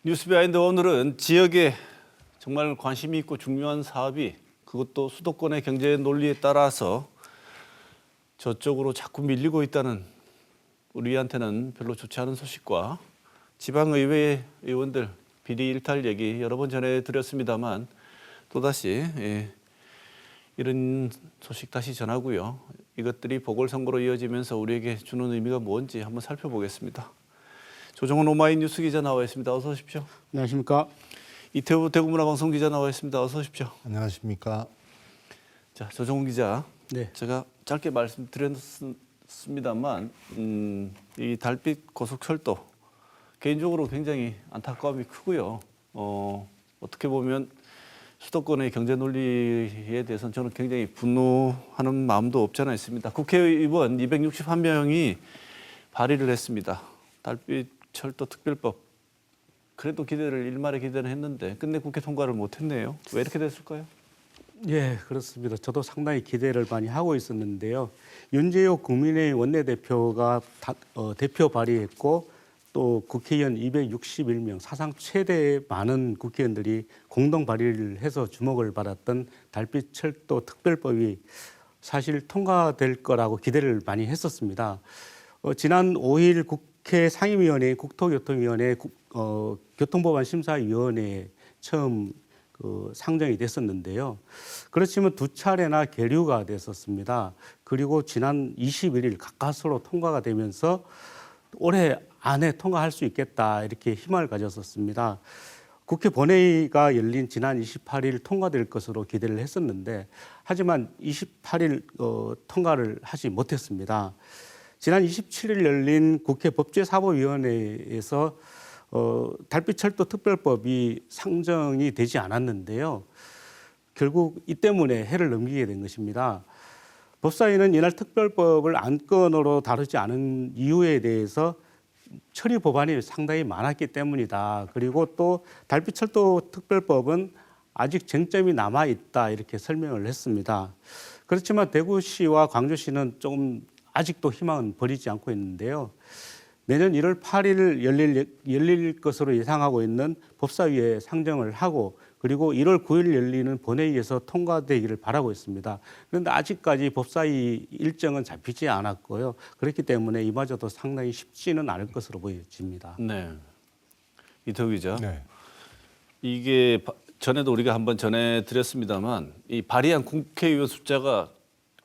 뉴스비하인드 오늘은 지역에 정말 관심이 있고 중요한 사업이 그것도 수도권의 경제 논리에 따라서 저쪽으로 자꾸 밀리고 있다는 우리한테는 별로 좋지 않은 소식과 지방의회 의원들 비리 일탈 얘기 여러 번 전해드렸습니다만 또다시 이런 소식 다시 전하고요. 이것들이 보궐선거로 이어지면서 우리에게 주는 의미가 뭔지 한번 살펴보겠습니다. 조정훈 오마이뉴스 기자 나와 있습니다. 어서 오십시오. 안녕하십니까. 이태우 대구문화방송 기자 나와 있습니다. 어서 오십시오. 안녕하십니까. 자, 조정훈 기자. 네. 제가 짧게 말씀드렸습니다만 이 달빛 고속철도 개인적으로 굉장히 안타까움이 크고요. 어떻게 보면 수도권의 경제 논리에 대해서는 저는 굉장히 분노하는 마음도 없지 않아 있습니다. 국회의원 261명이 발의를 했습니다. 달빛 철도 특별법. 그래도 일말의 기대를 했는데 끝내 국회 통과를 못했네요. 왜 이렇게 됐을까요? 예, 그렇습니다. 저도 상당히 기대를 많이 하고 있었는데요. 윤재옥 국민의힘 원내대표가 대표 발의했고 또 국회의원 261명, 사상 최대 많은 국회의원들이 공동 발의를 해서 주목을 받았던 달빛 철도 특별법이 사실 통과될 거라고 기대를 많이 했었습니다. 지난 5일 국회 상임위원회, 국토교통위원회, 교통법안 심사위원회에 처음 상정이 됐었는데요. 그렇지만 두 차례나 계류가 됐었습니다. 그리고 지난 21일 가까스로 통과가 되면서 올해 안에 통과할 수 있겠다 이렇게 희망을 가졌었습니다. 국회 본회의가 열린 지난 28일 통과될 것으로 기대를 했었는데 하지만 28일 통과를 하지 못했습니다. 지난 27일 열린 국회 법제사법위원회에서 달빛철도 특별법이 상정이 되지 않았는데요. 결국 이 때문에 해를 넘기게 된 것입니다. 법사위는 이날 특별법을 안건으로 다루지 않은 이유에 대해서 처리 법안이 상당히 많았기 때문이다. 그리고 또 달빛철도 특별법은 아직 쟁점이 남아 있다 이렇게 설명을 했습니다. 그렇지만 대구시와 광주시는 조금 아직도 희망은 버리지 않고 있는데요. 내년 1월 8일 열릴 것으로 예상하고 있는 법사위에 상정을 하고 그리고 1월 9일 열리는 본회의에서 통과되기를 바라고 있습니다. 그런데 아직까지 법사위 일정은 잡히지 않았고요. 그렇기 때문에 이마저도 상당히 쉽지는 않을 것으로 보여집니다. 네. 이태우 기자. 네. 이게 전에도 우리가 한번 전해드렸습니다,만 이 발의한 국회의원 숫자가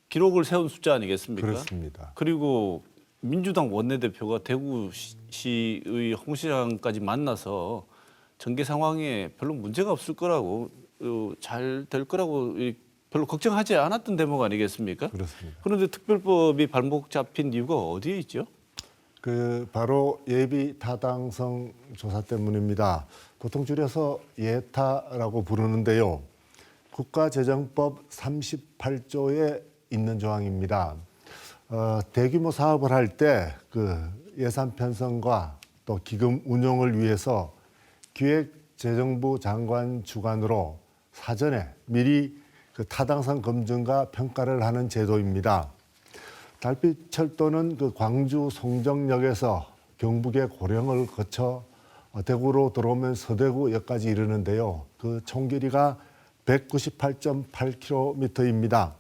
기록을 세운 숫자 아니겠습니까? 그렇습니다. 그리고 민주당 원내대표가 대구시의 홍 시장까지 만나서 전개 상황에 별로 문제가 없을 거라고 잘 될 거라고 별로 걱정하지 않았던 대목 아니겠습니까? 그렇습니다. 그런데 특별법이 발목 잡힌 이유가 어디에 있죠? 바로 예비 타당성 조사 때문입니다. 보통 줄여서 예타라고 부르는데요. 국가재정법 38조에 있는 조항입니다. 대규모 사업을 할 때 예산 편성과 또 기금 운용을 위해서 기획재정부 장관 주관으로 사전에 미리 타당성 검증과 평가를 하는 제도입니다. 달빛철도는 광주 송정역에서 경북의 고령을 거쳐 대구로 들어오면 서대구역까지 이르는데요. 그 총 길이가 198.8km입니다.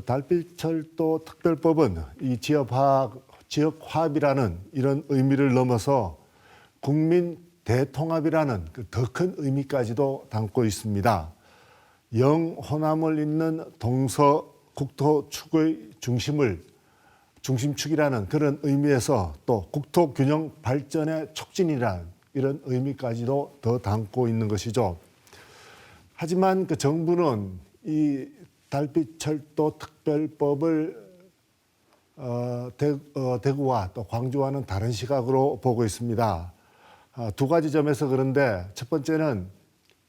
달빛철도 특별법은 이 지역화합이라는 이런 의미를 넘어서 국민 대통합이라는 더 큰 의미까지도 담고 있습니다. 영호남을 잇는 동서국토축의 중심축이라는 그런 의미에서 또 국토균형 발전의 촉진이라는 이런 의미까지도 더 담고 있는 것이죠. 하지만 정부는 이 달빛철도 특별법을 대구와 또 광주와는 다른 시각으로 보고 있습니다. 두 가지 점에서 그런데 첫 번째는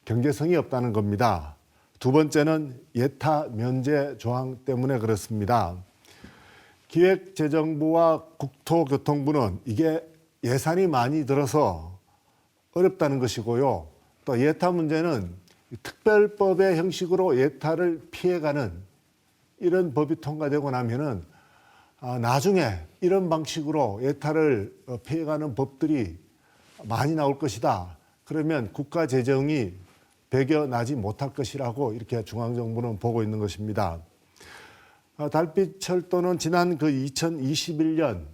경제성이 없다는 겁니다. 두 번째는 예타 면제 조항 때문에 그렇습니다. 기획재정부와 국토교통부는 이게 예산이 많이 들어서 어렵다는 것이고요. 또 예타 문제는 특별법의 형식으로 예타를 피해가는 이런 법이 통과되고 나면은 나중에 이런 방식으로 예타를 피해가는 법들이 많이 나올 것이다. 그러면 국가 재정이 배겨나지 못할 것이라고 이렇게 중앙정부는 보고 있는 것입니다. 달빛철도는 지난 그 2021년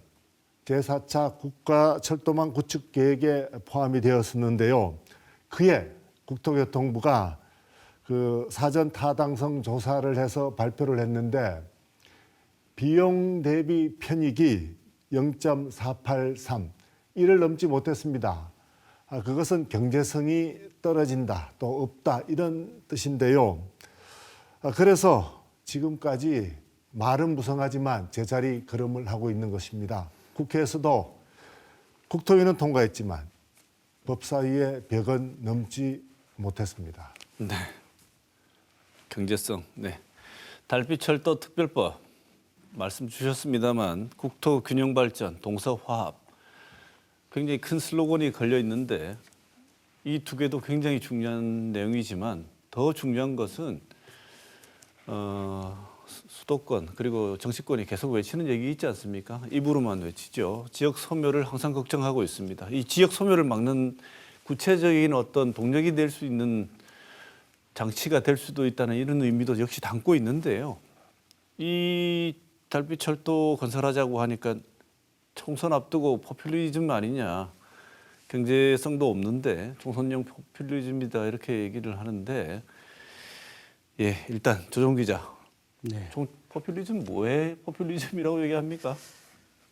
제4차 국가철도망 구축 계획에 포함이 되었었는데요. 그해 국토교통부가 그 사전 타당성 조사를 해서 발표를 했는데 비용 대비 편익이 0.483, 이를 넘지 못했습니다. 그것은 경제성이 떨어진다, 또 없다, 이런 뜻인데요. 그래서 지금까지 말은 무성하지만 제자리 걸음을 하고 있는 것입니다. 국회에서도 국토위는 통과했지만 법사위의 벽은 넘지 못했습니다. 네. 경제성. 네. 달빛철도 특별법 말씀 주셨습니다만 국토균형발전, 동서화합 굉장히 큰 슬로건이 걸려 있는데 이 두 개도 굉장히 중요한 내용이지만 더 중요한 것은 수도권 그리고 정치권이 계속 외치는 얘기 있지 않습니까? 입으로만 외치죠. 지역 소멸을 항상 걱정하고 있습니다. 이 지역 소멸을 막는 구체적인 어떤 동력이 될 수 있는 장치가 될 수도 있다는 이런 의미도 역시 담고 있는데요. 이 달빛철도 건설하자고 하니까 총선 앞두고 포퓰리즘 아니냐, 경제성도 없는데 총선용 포퓰리즘이다 이렇게 얘기를 하는데, 예, 일단 조정 기자, 네. 포퓰리즘 뭐에 포퓰리즘이라고 얘기합니까?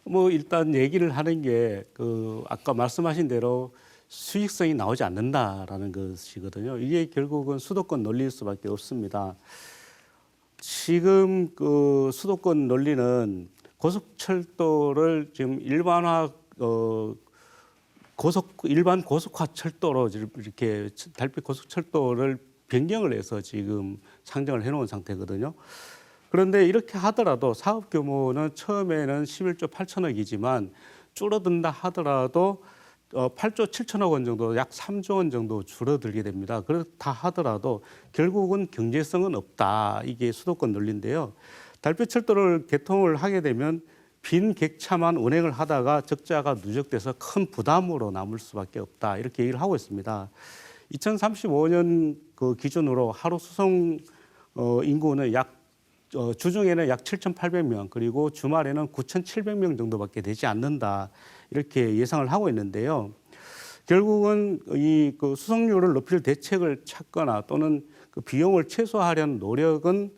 뭐 일단 얘기를 하는 게 그 아까 말씀하신 대로 수익성이 나오지 않는다라는 것이거든요. 이게 결국은 수도권 논리일 수밖에 없습니다. 지금 그 수도권 논리는 고속철도를 지금 일반 고속화 철도로 이렇게 달빛 고속철도를 변경을 해서 지금 상정을 해놓은 상태거든요. 그런데 이렇게 하더라도 사업 규모는 처음에는 11조 8천억이지만 줄어든다 하더라도 8조 7천억 원 정도, 약 3조 원 정도 줄어들게 됩니다. 그렇다 하더라도 결국은 경제성은 없다. 이게 수도권 논리인데요. 달빛철도를 개통을 하게 되면 빈 객차만 운행을 하다가 적자가 누적돼서 큰 부담으로 남을 수밖에 없다. 이렇게 얘기를 하고 있습니다. 2035년 그 기준으로 하루 수송 인구는 주중에는 약 7,800명, 그리고 주말에는 9,700명 정도밖에 되지 않는다. 이렇게 예상을 하고 있는데요. 결국은 그 수송률을 높일 대책을 찾거나 또는 그 비용을 최소화하려는 노력은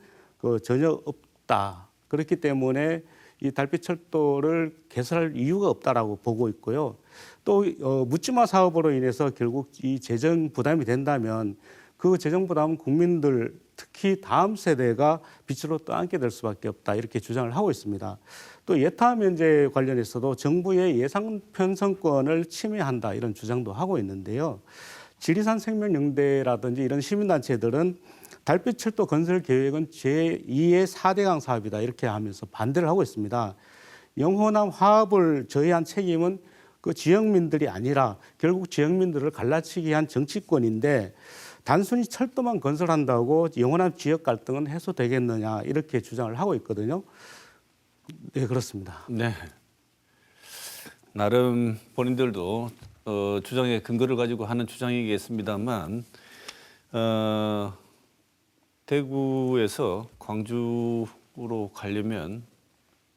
전혀 없다. 그렇기 때문에 이 달빛철도를 개설할 이유가 없다라고 보고 있고요. 또 묻지마 사업으로 인해서 결국 이 재정 부담이 된다면 그 재정 부담은 국민들, 특히 다음 세대가 빚으로 떠안게 될 수밖에 없다. 이렇게 주장을 하고 있습니다. 또 예타 면제 관련해서도 정부의 예산 편성권을 침해한다. 이런 주장도 하고 있는데요. 지리산 생명연대라든지 이런 시민단체들은 달빛철도 건설 계획은 제2의 4대강 사업이다. 이렇게 하면서 반대를 하고 있습니다. 영호남 화합을 저해한 책임은 그 지역민들이 아니라 결국 지역민들을 갈라치기 한 정치권인데 단순히 철도만 건설한다고 영호남 지역 갈등은 해소되겠느냐 이렇게 주장을 하고 있거든요. 네, 그렇습니다. 네. 나름 본인들도 주장의 근거를 가지고 하는 주장이겠습니다만 대구에서 광주로 가려면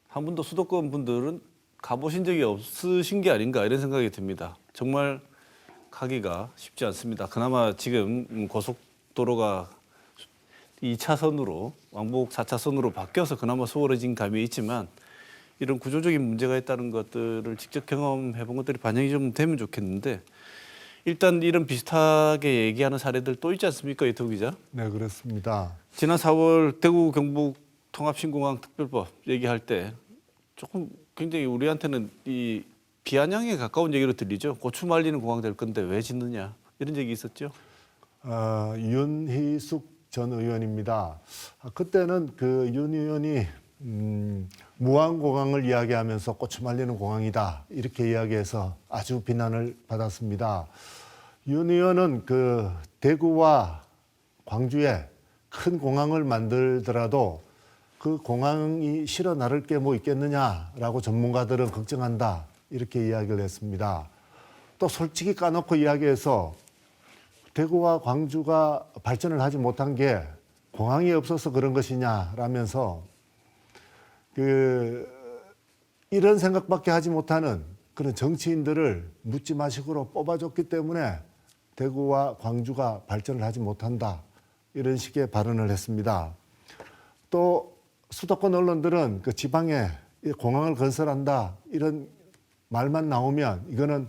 한 분도 수도권 분들은 가보신 적이 없으신 게 아닌가 이런 생각이 듭니다. 정말 가기가 쉽지 않습니다. 그나마 지금 고속도로가 2차선으로 왕복 4차선으로 바뀌어서 그나마 수월해진 감이 있지만 이런 구조적인 문제가 있다는 것들을 직접 경험해 본 것들이 반영이 좀 되면 좋겠는데 일단 이런 비슷하게 얘기하는 사례들 또 있지 않습니까, 이토 기자? 네, 그렇습니다. 지난 4월 대구 경북 통합신공항 특별법 얘기할 때 조금 굉장히 우리한테는 이 비아냥에 가까운 얘기로 들리죠. 고추 말리는 공항 될 건데 왜 짓느냐 이런 얘기 있었죠. 윤희숙 전 의원입니다. 그때는 그 윤 의원이 무안공항을 이야기하면서 고추 말리는 공항이다 이렇게 이야기해서 아주 비난을 받았습니다. 윤 의원은 그 대구와 광주에 큰 공항을 만들더라도 그 공항이 실어 나를 게 뭐 있겠느냐라고 전문가들은 걱정한다 이렇게 이야기를 했습니다. 또 솔직히 까놓고 이야기해서 대구와 광주가 발전을 하지 못한 게 공항이 없어서 그런 것이냐라면서 이런 생각밖에 하지 못하는 그런 정치인들을 묻지마식으로 뽑아줬기 때문에 대구와 광주가 발전을 하지 못한다. 이런 식의 발언을 했습니다. 또 수도권 언론들은 그 지방에 공항을 건설한다. 이런 말만 나오면 이거는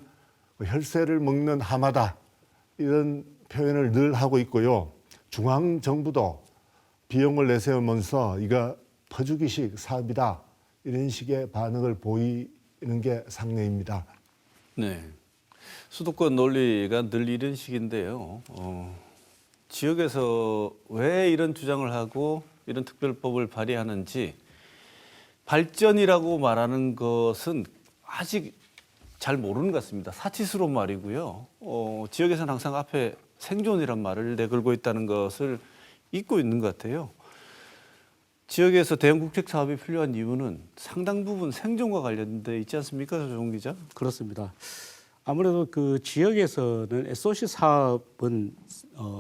혈세를 먹는 하마다. 이런 표현을 늘 하고 있고요. 중앙정부도 비용을 내세우면서 이거 퍼주기식 사업이다. 이런 식의 반응을 보이는 게 상례입니다. 네. 수도권 논리가 늘 이런 식인데요. 지역에서 왜 이런 주장을 하고 이런 특별법을 발의하는지 발전이라고 말하는 것은 아직 잘 모르는 것 같습니다. 사치스러운 말이고요. 지역에서는 항상 앞에 생존이란 말을 내걸고 있다는 것을 잊고 있는 것 같아요. 지역에서 대형 국책 사업이 필요한 이유는 상당 부분 생존과 관련돼 있지 않습니까, 조정 기자? 그렇습니다. 아무래도 그 지역에서는 SOC 사업은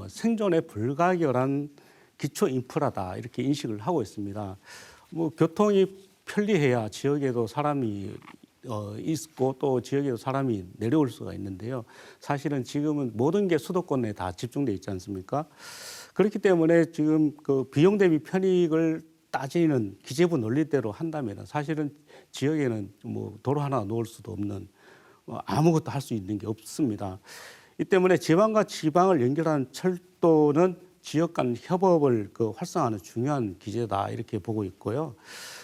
생존에 불가결한 기초 인프라다 이렇게 인식을 하고 있습니다. 뭐 교통이 편리해야 지역에도 사람이 있고 또 지역에도 사람이 내려올 수가 있는데요. 사실은 지금은 모든 게 수도권에 다 집중돼 있지 않습니까? 그렇기 때문에 지금 그 비용 대비 편익을 따지는 기재부 논리대로 한다면 사실은 지역에는 뭐 도로 하나 놓을 수도 없는 아무것도 할 수 있는 게 없습니다. 이 때문에 지방과 지방을 연결하는 철도는 지역 간 협업을 활성화하는 중요한 기제다 이렇게 보고 있고요.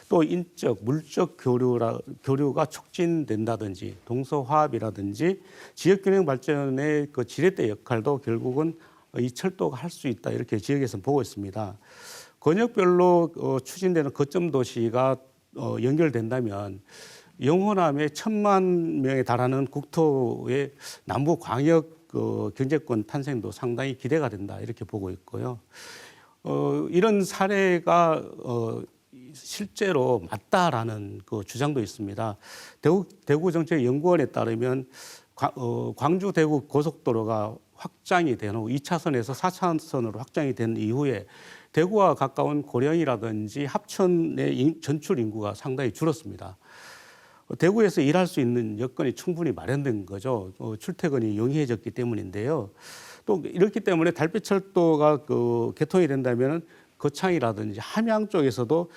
또 인적, 물적 교류가 촉진된다든지 동서화합이라든지 지역균형 발전의 그 지렛대 역할도 결국은 이 철도가 할 수 있다 이렇게 지역에서 보고 있습니다. 권역별로 추진되는 거점 도시가 연결된다면 영호남에 1,000만 명에 달하는 국토의 남부 광역 경제권 탄생도 상당히 기대가 된다 이렇게 보고 있고요. 이런 사례가 실제로 맞다라는 그 주장도 있습니다. 대구정책연구원에 따르면 광주 대구 고속도로가 확장이 된 후 2차선에서 4차선으로 확장이 된 이후에 대구와 가까운 고령이라든지 합천의 전출 인구가 상당히 줄었습니다. 대구에서 일할 수 있는 여건이 충분히 마련된 거죠. 출퇴근이 용이해졌기 때문인데요. 또 이렇기 때문에 달빛철도가 개통이 된다면 거창이라든지 함양 쪽에서도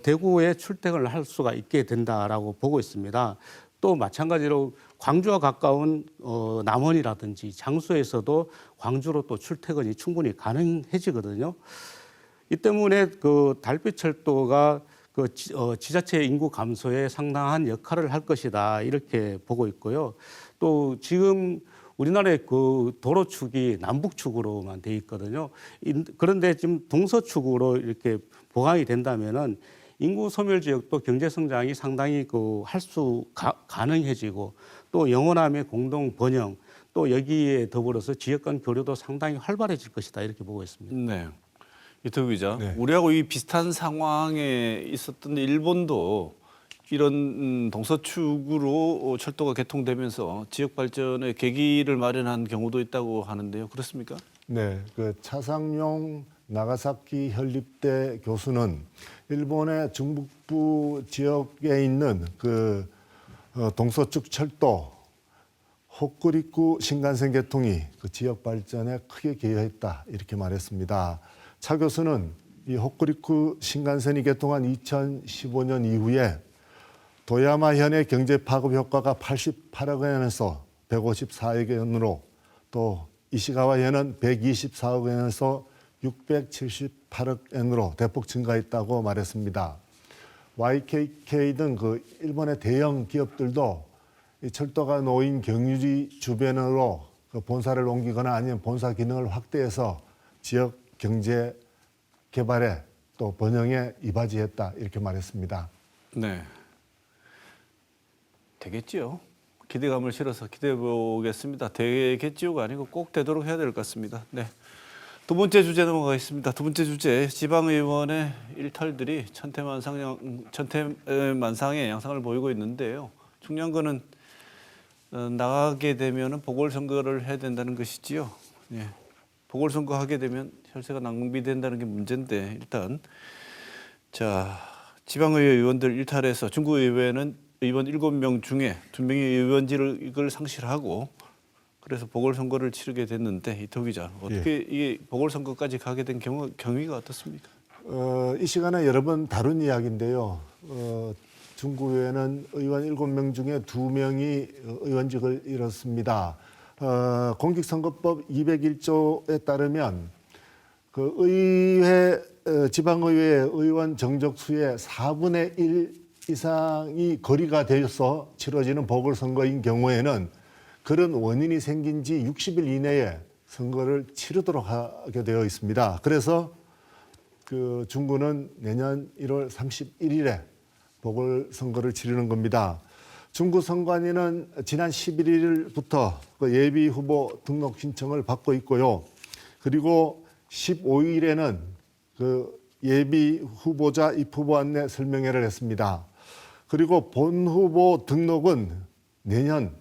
대구에 출퇴근을 할 수가 있게 된다라고 보고 있습니다. 또 마찬가지로 광주와 가까운 남원이라든지 장수에서도 광주로 또 출퇴근이 충분히 가능해지거든요. 이 때문에 그 달빛철도가 지자체 인구 감소에 상당한 역할을 할 것이다 이렇게 보고 있고요. 또 지금 우리나라의 그 도로축이 남북축으로만 돼 있거든요. 그런데 지금 동서축으로 이렇게 보강이 된다면은 인구 소멸 지역도 경제 성장이 상당히 가능해지고 또 영호남의 공동 번영 또 여기에 더불어서 지역 간 교류도 상당히 활발해질 것이다 이렇게 보고 있습니다. 네. 이태우 기자, 네. 우리하고 이 비슷한 상황에 있었던 일본도 이런 동서축으로 철도가 개통되면서 지역 발전의 계기를 마련한 경우도 있다고 하는데요. 그렇습니까? 네, 그 차상용 나가사키 현립대 교수는 일본의 중북부 지역에 있는 그 동서축 철도 호쿠리쿠 신간센 개통이 그 지역 발전에 크게 기여했다 이렇게 말했습니다. 차 교수는 이 호쿠리쿠 신간센이 개통한 2015년 이후에 도야마현의 경제 파급 효과가 88억 원에서 154억 원으로 또 이시가와현은 124억 원에서 678억 원으로 대폭 증가했다고 말했습니다. YKK 등 그 일본의 대형 기업들도 이 철도가 놓인 경유지 주변으로 그 본사를 옮기거나 아니면 본사 기능을 확대해서 지역 경제 개발에 또 번영에 이바지했다 이렇게 말했습니다. 네. 되겠지요. 기대감을 실어서 기대해 보겠습니다. 되겠지요가 아니고 꼭 되도록 해야 될 것 같습니다. 네. 두 번째 주제 넘어가겠습니다. 두 번째 주제, 지방의원의 일탈들이 천태만상의 양상을 보이고 있는데요. 중요한 거는 나가게 되면 보궐선거를 해야 된다는 것이지요. 네. 보궐선거 하게 되면 혈세가 낭비된다는 게 문제인데 일단 자 지방의회 의원들 일탈해서 중구의회는 의원 7명 중에 2명이 의원직을 이걸 상실하고 그래서 보궐선거를 치르게 됐는데 이토 기자 어떻게 이게 보궐선거까지 가게 된 경위가 어떻습니까? 이 시간에 여러 번 다룬 이야기인데요. 중구의회는 의원 7명 중에 2명이 의원직을 잃었습니다. 공직선거법 201조에 따르면 그 의회 지방의회 의원 정적수의 4분의 1 이상이 거리가 되어서 치러지는 보궐선거인 경우에는 그런 원인이 생긴 지 60일 이내에 선거를 치르도록 하게 되어 있습니다. 그래서 그 중구는 내년 1월 31일에 보궐선거를 치르는 겁니다. 중구 선관위는 지난 11일부터 그 예비 후보 등록 신청을 받고 있고요. 그리고 15일에는 그 예비 후보자 입후보 안내 설명회를 했습니다. 그리고 본 후보 등록은 내년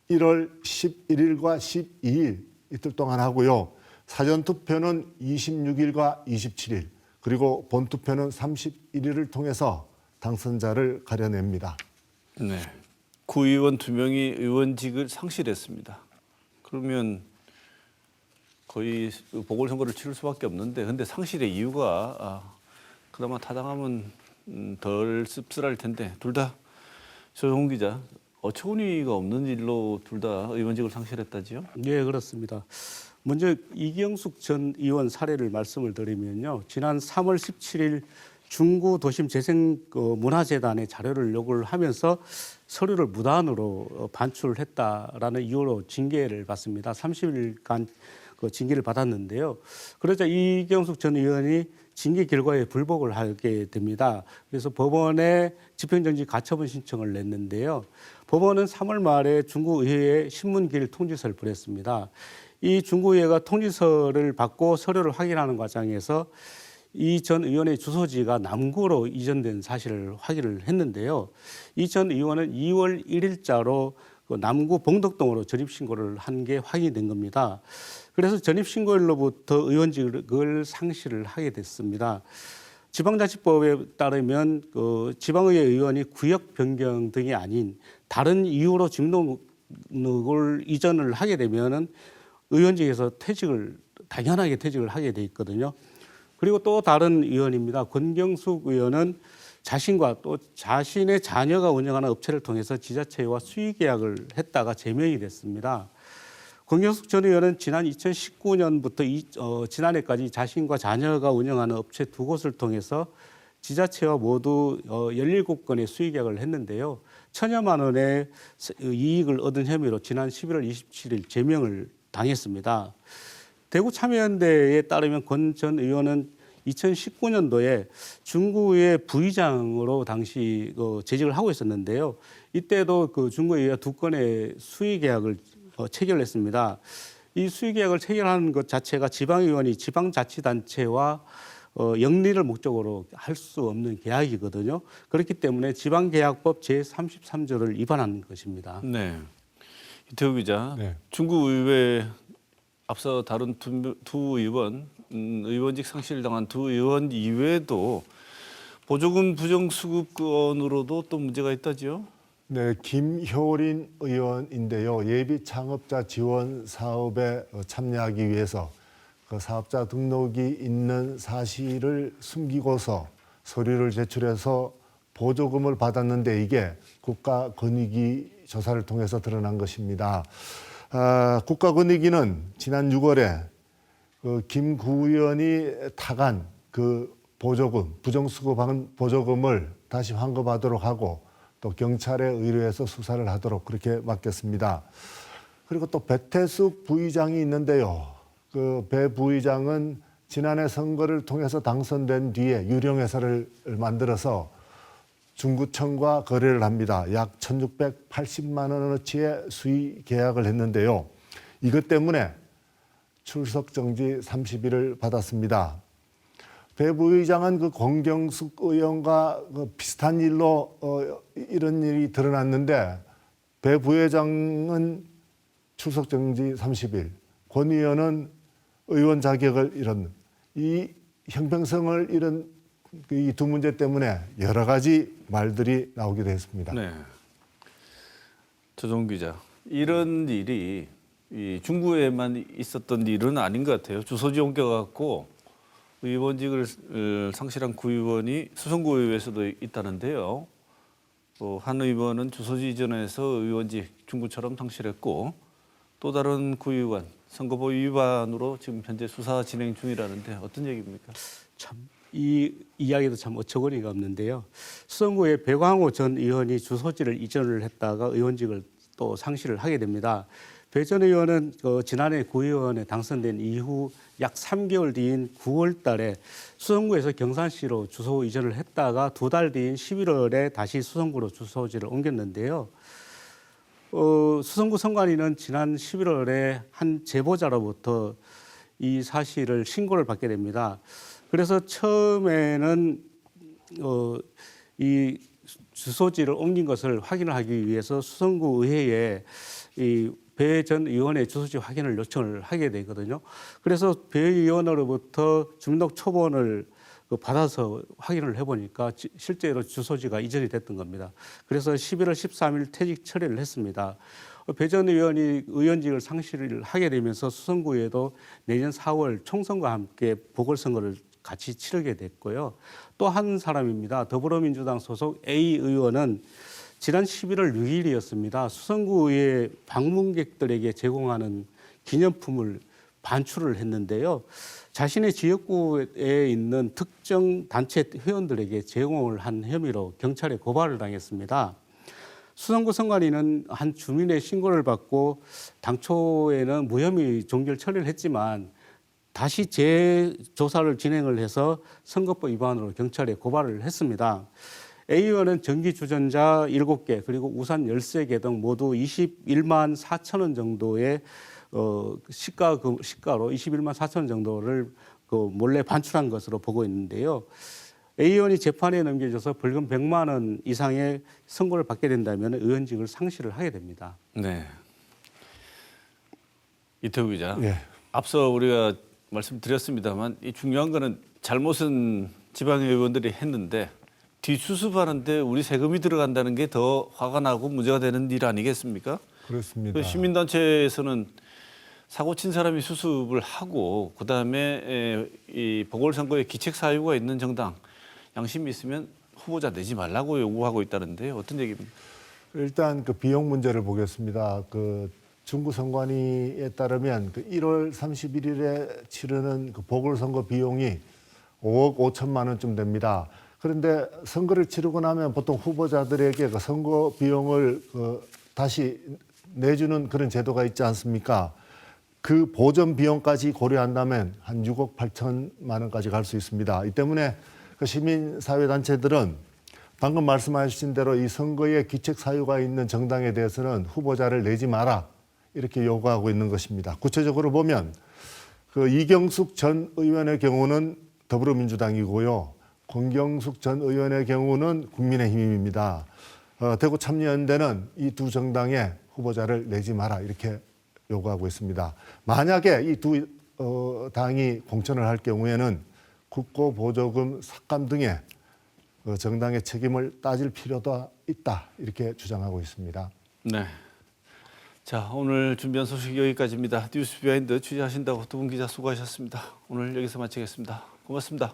1월 11일과 12일 이틀 동안 하고요. 사전투표는 26일과 27일, 그리고 본투표는 31일을 통해서 당선자를 가려냅니다. 네. 구의원 2명이 의원직을 상실했습니다. 그러면 거의 보궐선거를 치를 수밖에 없는데 근데 상실의 이유가 그나마 타당하면 덜 씁쓸할 텐데 둘 다 조용 기자 어처구니가 없는 일로 둘 다 의원직을 상실했다지요? 네, 그렇습니다. 먼저 이경숙 전 의원 사례를 말씀을 드리면요. 지난 3월 17일 중구도심재생문화재단에 자료를 요구를 하면서 서류를 무단으로 반출했다라는 이유로 징계를 받습니다. 30일간 그 징계를 받았는데요. 그러자 이경숙 전 의원이 징계 결과에 불복을 하게 됩니다. 그래서 법원에 집행정지 가처분 신청을 냈는데요. 법원은 3월 말에 중구의회에 신문기일 통지서를 보냈습니다. 이 중구의회가 통지서를 받고 서류를 확인하는 과정에서 이 전 의원의 주소지가 남구로 이전된 사실을 확인을 했는데요. 이 전 의원은 2월 1일자로 그 남구 봉덕동으로 전입신고를 한 게 확인된 겁니다. 그래서 전입신고일로부터 의원직을 상실을 하게 됐습니다. 지방자치법에 따르면 그 지방의회 의원이 구역 변경 등이 아닌 다른 이유로 직능을 이전을 하게 되면은 의원직에서 당연하게 퇴직을 하게 돼 있거든요. 그리고 또 다른 의원입니다. 권경숙 의원은 자신과 또 자신의 자녀가 운영하는 업체를 통해서 지자체와 수의계약을 했다가 제명이 됐습니다. 권경숙 전 의원은 지난 2019년부터 지난해까지 자신과 자녀가 운영하는 업체 2곳을 통해서 지자체와 모두 17건의 수의계약을 했는데요. 1,000여만 원의 이익을 얻은 혐의로 지난 11월 27일 제명을 당했습니다. 대구참여연대에 따르면 권 전 의원은 2019년도에 중구의 부의장으로 당시 재직을 하고 있었는데요. 이때도 그 중구의회와 2건의 수의계약을 체결했습니다. 이 수의계약을 체결하는 것 자체가 지방의원이 지방자치단체와 영리를 목적으로 할 수 없는 계약이거든요. 그렇기 때문에 지방계약법 제33조를 위반한 것입니다. 네. 이태우 기자, 네. 중구의회 앞서 다룬 두 의원, 의원직 상실당한 두 의원 이외에도 보조금 부정수급 건으로도 또 문제가 있다지요? 네, 김효린 의원인데요. 예비 창업자 지원 사업에 참여하기 위해서 그 사업자 등록이 있는 사실을 숨기고서 서류를 제출해서 보조금을 받았는데 이게 국가권익위 조사를 통해서 드러난 것입니다. 국가권익위는 지난 6월에 그 김 구의원이 타간 그 보조금, 부정수급한 보조금을 다시 환급하도록 하고 또 경찰에 의뢰해서 수사를 하도록 그렇게 맡겼습니다. 그리고 또 배태숙 부의장이 있는데요. 그 배 부의장은 지난해 선거를 통해서 당선된 뒤에 유령회사를 만들어서 중구청과 거래를 합니다. 약 1,680만 원어치의 수의 계약을 했는데요. 이것 때문에 출석정지 30일을 받았습니다. 배 부의장은 그 권경숙 의원과 그 비슷한 일로 이런 일이 드러났는데 배 부회장은 출석정지 30일, 권 의원은 의원 자격을 잃은 이 형평성을 잃은 이 두 문제 때문에 여러 가지 말들이 나오기도 했습니다. 네. 조정 기자, 이런 일이 이 중구에만 있었던 일은 아닌 것 같아요. 주소지 옮겨갖고 의원직을 상실한 구의원이 수성구의회에서도 있다는데요. 한 의원은 주소지 이전해서 의원직 중구처럼 상실했고 또 다른 구의원 선거법 위반으로 지금 현재 수사 진행 중이라는데 어떤 얘기입니까? 참 이 이야기도 참 어처구니가 없는데요. 수성구의 배광호 전 의원이 주소지를 이전을 했다가 의원직을 또 상실을 하게 됩니다. 배 전 의원은 지난해 구의원에 당선된 이후 약 3개월 뒤인 9월 달에 수성구에서 경산시로 주소 이전을 했다가 2달 뒤인 11월에 다시 수성구로 주소지를 옮겼는데요. 수성구 선관위는 지난 11월에 한 제보자로부터 이 사실을 신고를 받게 됩니다. 그래서 처음에는 이 주소지를 옮긴 것을 확인을 하기 위해서 수성구 의회에 이 배 전 의원의 주소지 확인을 요청을 하게 되거든요. 그래서 배 의원으로부터 주민등록 초본을 받아서 확인을 해보니까 실제로 주소지가 이전이 됐던 겁니다. 그래서 11월 13일 퇴직 처리를 했습니다. 배 전 의원이 의원직을 상실을 하게 되면서 수성구에도 내년 4월 총선과 함께 보궐선거를 같이 치르게 됐고요. 또 한 사람입니다. 더불어민주당 소속 A 의원은 지난 11월 6일이었습니다. 수성구의 방문객들에게 제공하는 기념품을 반출을 했는데요. 자신의 지역구에 있는 특정 단체 회원들에게 제공을 한 혐의로 경찰에 고발을 당했습니다. 수성구 선관위는 한 주민의 신고를 받고 당초에는 무혐의 종결 처리를 했지만 다시 재조사를 진행을 해서 선거법 위반으로 경찰에 고발을 했습니다. A 의원은 전기 주전자 7개 그리고 우산 13개 등 모두 21만 4천 원 정도의 시가로 21만 4천 원 정도를 몰래 반출한 것으로 보고 있는데요. A 의원이 재판에 넘겨져서 벌금 100만 원 이상의 선고를 받게 된다면 의원직을 상실을 하게 됩니다. 네. 이태우 기자. 예. 앞서 우리가 말씀드렸습니다만 이 중요한 거는 잘못은 지방의 의원들이 했는데 뒷수습하는데 우리 세금이 들어간다는 게 더 화가 나고 문제가 되는 일 아니겠습니까? 그렇습니다. 시민단체에서는 사고 친 사람이 수습을 하고 그다음에 이 보궐선거에 기책 사유가 있는 정당 양심이 있으면 후보자 내지 말라고 요구하고 있다는데 어떤 얘기입니까? 일단 그 비용 문제를 보겠습니다. 그 중구 선관위에 따르면 그 1월 31일에 치르는 그 보궐선거 비용이 5억 5천만 원쯤 됩니다. 그런데 선거를 치르고 나면 보통 후보자들에게 그 선거 비용을 다시 내주는 그런 제도가 있지 않습니까? 그 보전 비용까지 고려한다면 한 6억 8천만 원까지 갈 수 있습니다. 이 때문에 그 시민사회단체들은 방금 말씀하신 대로 이 선거에 기책 사유가 있는 정당에 대해서는 후보자를 내지 마라 이렇게 요구하고 있는 것입니다. 구체적으로 보면 그 이경숙 전 의원의 경우는 더불어민주당이고요. 권경숙 전 의원의 경우는 국민의힘입니다. 대구 참여연대는 이 두 정당의 후보자를 내지 마라 이렇게 요구하고 있습니다. 만약에 이 두 당이 공천을 할 경우에는 국고 보조금 삭감 등의 정당의 책임을 따질 필요도 있다 이렇게 주장하고 있습니다. 네. 자, 오늘 준비한 소식 여기까지입니다. 뉴스 비하인드 취재하신다고 두 분 기자 수고하셨습니다. 오늘 여기서 마치겠습니다. 고맙습니다.